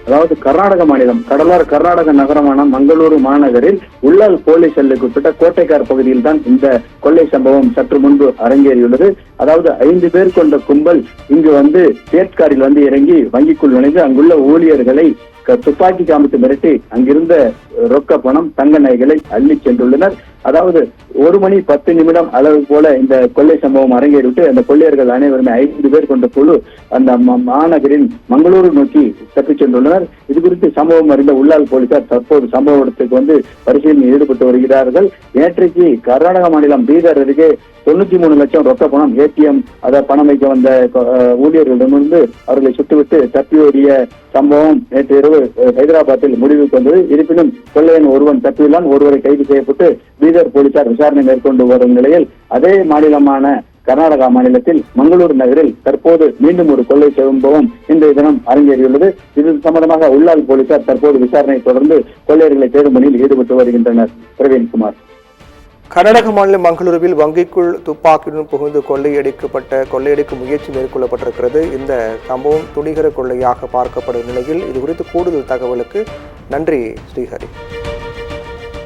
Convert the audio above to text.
அதாவது கர்நாடக மாநிலம் கடலோர கர்நாடக நகரமான மங்களூரு மாநகரில் உள்ளால் போலீஸ் எல்லைக்கு உட்பட்ட கோட்டைக்கார் பகுதியில் தான் இந்த கொள்ளை சம்பவம் சற்று முன்பு அரங்கேறியுள்ளது. அதாவது 5 பேர் கொண்ட கும்பல் இங்கு சேட்காரில் இறங்கி வங்கிக்குள் நுழைந்து அங்குள்ள ஊழியர்களை துப்பாக்கி காமித்து மிரட்டி அங்கிருந்த ரொக்க பணம், தங்க நகைகளை அள்ளி சென்றுள்ளனர். அதாவது 1 மணி 10 நிமிடம் அளவு போல இந்த கொள்ளை சம்பவம் அரங்கேறிவிட்டு அந்த கொள்ளையர்கள் அனைவருமே 5 பேர் கொண்ட குழு அந்த மாநகரின் மங்களூரு நோக்கி தப்பிச் சென்றுள்ளனர். இது குறித்து சம்பவம் அறிந்த உள்ளால் போலீசார் தற்போது சம்பவ இடத்துக்கு பரிசீலனையில் ஈடுபட்டு வருகிறார்கள். நேற்றைக்கு கர்நாடக மாநிலம் பீதர் அருகே 93 லட்சம் ரொக்க பணம் ஏடிஎம் பணம் வைக்க வந்த ஊழியர்களிடமிருந்து அவர்களை சுட்டுவிட்டு தப்பியோடிய சம்பவம் நேற்று இரவு ஹைதராபாத்தில் முடிவுக்கு வந்தது. இருப்பினும் கொள்ளையன் ஒருவன் தப்பியுள்ளான். ஒருவரை கைது செய்யப்பட்டு பீதர் போலீசார் விசாரணை மேற்கொண்டு வரும் நிலையில் அதே மாநிலமான கர்நாடகா மாநிலத்தில் மங்களூரு நகரில் தற்போது மீண்டும் ஒரு கொள்ளை சம்பவம் இன்றைய தினம் அரங்கேறியுள்ளது. இது சம்பந்தமாக உள்ளால் போலீசார் தற்போது விசாரணை தொடர்ந்து கொள்ளையர்களை தேடும் பணியில் ஈடுபட்டு வருகின்றனர். பிரவீன்குமார். கர்நாடக மாநிலம் மங்களூருவில் வங்கிக்குள் துப்பாக்கியுடன் புகுந்து கொள்ளையடிக்கும் முயற்சி மேற்கொள்ளப்பட்டிருக்கிறது. இந்த சம்பவம் துணிகர கொள்ளையாக பார்க்கப்படும் நிலையில் இது குறித்து கூடுதல் தகவலுக்கு நன்றி ஸ்ரீஹரி.